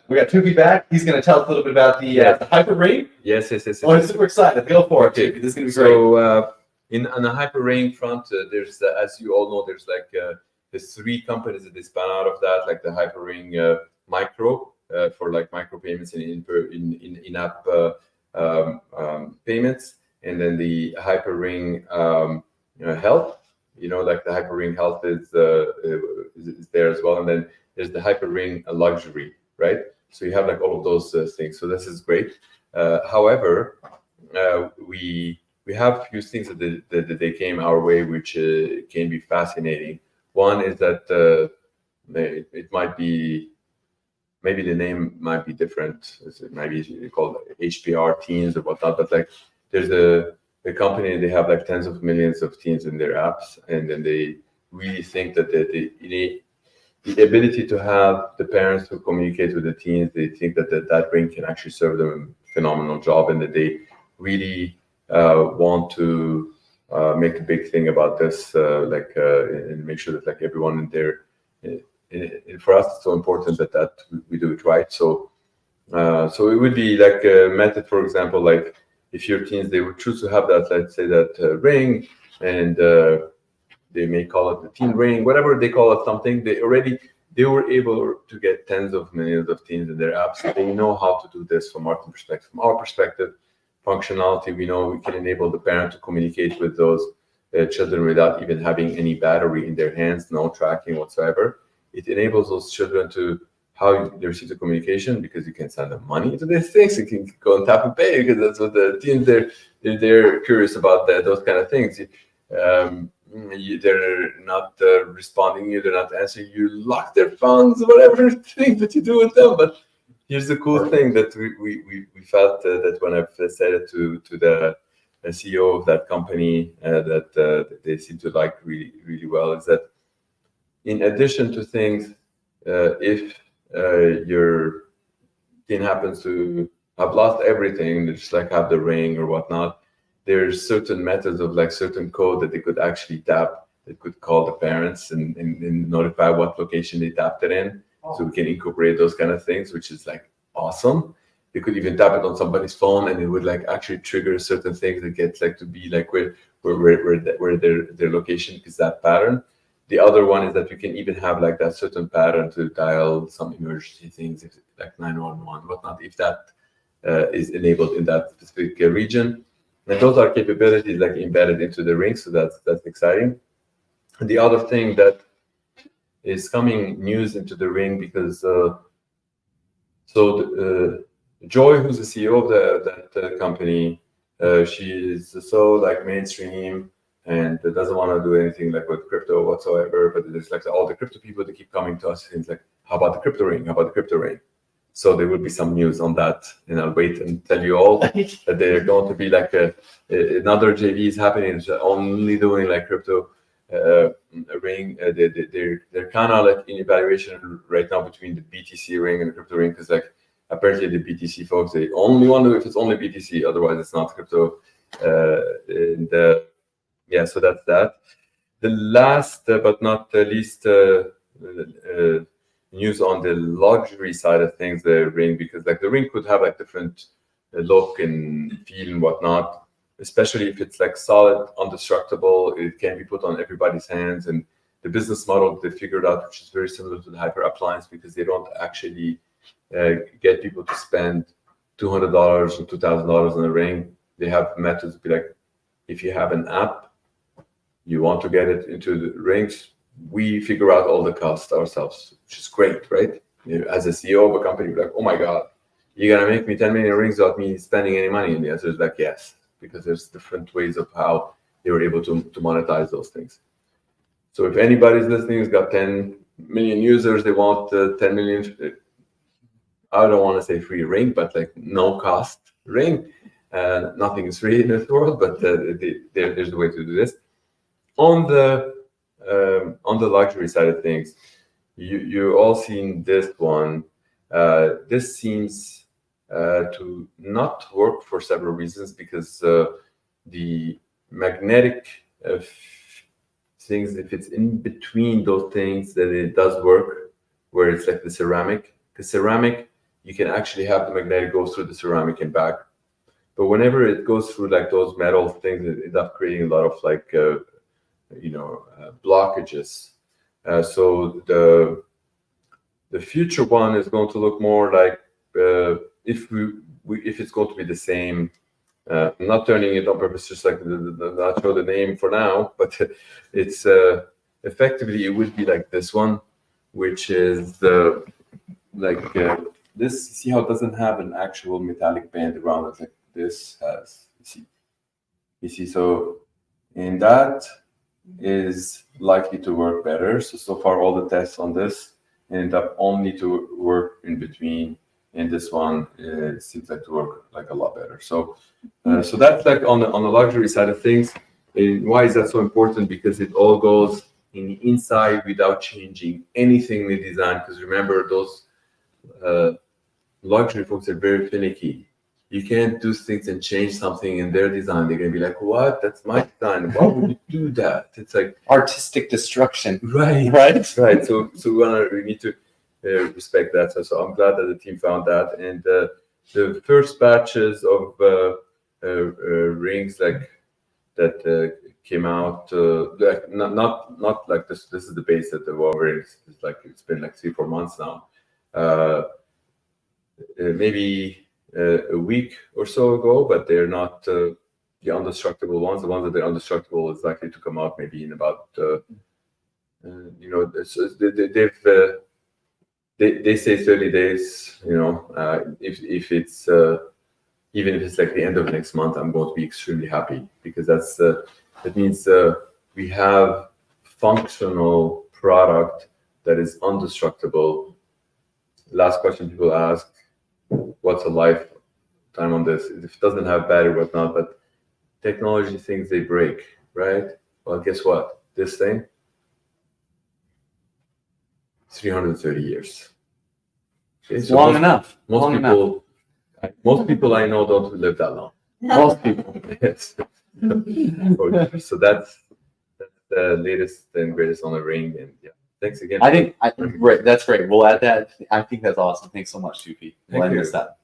We got Tuki back. He's going to tell us a little bit about the HyperRing. Yes. Oh, I'm super excited. Go for it, Tuki. This is going to be great. So on the HyperRing front, there's, as you all know, there's 3 companies that they spun out of that, like the HyperRing Micro for like micro payments and in-app payments, and then the HyperRing Health. Like the HyperRing Health is there as well, and then there's the HyperRing Luxury, right? So you have like all of those things. So this is great. However, we have a few things that they came our way, which can be fascinating. One is that it might be, maybe the name might be different. It might be called HPR Teens or whatnot, but like there's a company, they have like tens of millions of teens in their apps, and then they really think that the ability to have the parents who communicate with the teens, they think that ring can actually serve them a phenomenal job, and that they really want to make a big thing about this, and make sure that like everyone in there. For us, it's so important that we do it right. So it would be like a method, for example, like if your teens, they would choose to have that, let's say that ring, and they may call it the teen ring, whatever they call it, something. They were able to get tens of millions of teens in their apps. So they know how to do this from our perspective. From our perspective, functionality, we know we can enable the parent to communicate with those children without even having any battery in their hands, no tracking whatsoever. It enables those children to how they receive the communication, because you can send them money to these things. You can go and tap and pay, because that's what the teens, they're curious about those kind of things. They're not responding you, they're not answering you, lock their phones, whatever thing that you do with them. But here's the cool thing that we felt that when I've said it to the CEO of that company, that they seem to like really, really well, is that in addition to things, if your teen happens to have lost everything, just like have the ring or whatnot, there's certain methods of like certain code that they could actually tap, that could call the parents and notify what location they tapped it in. So we can incorporate those kind of things, which is like awesome. You could even tap it on somebody's phone, and it would like actually trigger certain things that get like to be like where their location is, that pattern. The other one is that you can even have like that certain pattern to dial some emergency things, like 911, whatnot, if that is enabled in that specific region. And those are capabilities like embedded into the ring, so that's exciting. And the other thing that is coming news into the ring, because Joy, who's the CEO of that company, she is so like mainstream and doesn't want to do anything like with crypto whatsoever. But there's like all the crypto people that keep coming to us, and it's like, how about the crypto ring? How about the crypto ring? So there will be some news on that, and I'll wait and tell you all that they're going to be like another JV is happening, only doing like crypto ring. They're kind of like in evaluation right now between the BTC ring and the crypto ring, because like apparently the BTC folks, they only want to do if it's only BTC, otherwise it's not crypto. Yeah, so that's that. The last but not the least news on the luxury side of things, the ring, because like the ring could have like different look and feel and whatnot, especially if it's like solid, indestructible. It can be put on everybody's hands, and the business model they figured out, which is very similar to the Hyper appliance, because they don't actually get people to spend $200 or $2,000 on a ring. They have methods to be like, if you have an app, you want to get it into the rings, we figure out all the costs ourselves, which is great, right? As a CEO of a company, you're like, oh my God, you're gonna make me 10 million rings without me spending any money? And the answer is like, yes, because there's different ways of how they were able to monetize those things. So if anybody's listening who's got 10 million users, they want 10 million, I don't want to say free ring, but like no cost ring. Nothing is free in this world, but there's a way to do this. On the luxury side of things, you all seen this one. This seems to not work for several reasons, because the magnetic things, if it's in between those things, that it does work, where it's like the ceramic The ceramic, you can actually have the magnetic go through the ceramic and back. But whenever it goes through like those metal things, it ends up creating a lot of like, blockages. So the future one is going to look more like if it's going to be the same. I'm not turning it on purpose, just like not show the name for now, but it's effectively it would be like this one, which is this. See how it doesn't have an actual metallic band around it like this has. You see, so and that is likely to work better. So far, all the tests on this end up only to work in between, and this one seems like to work like a lot better. So that's like on the luxury side of things. And why is that so important? Because it all goes in the inside without changing anything in the design. Because remember, those luxury folks are very finicky. You can't do things and change something in their design. They're gonna be like, "What? That's my design. Why would you do that?" It's like artistic destruction. Right. So we need to respect that. So I'm glad that the team found that. And the first batches of rings like that came out, like not like this. This is the base that the Wolverine is like. It's been like 3-4 months now. Maybe a week or so ago, but they're not the indestructible ones. The ones that are indestructible is likely to come out maybe in about they say 30 days. If it's even if it's like the end of next month, I'm going to be extremely happy, because that means we have functional product that is indestructible. Last question people ask: what's a lifetime on this? If it doesn't have battery, whatnot, but technology things, they break, right? Well, guess what? This thing, 330 years. Okay, so Long enough. Most people I know don't live that long. Most people. Yes. So that's the latest and greatest on the ring. And yeah, thanks again. I think that's great. We'll add that. I think that's awesome. Thanks so much, Shufi. We'll end this up.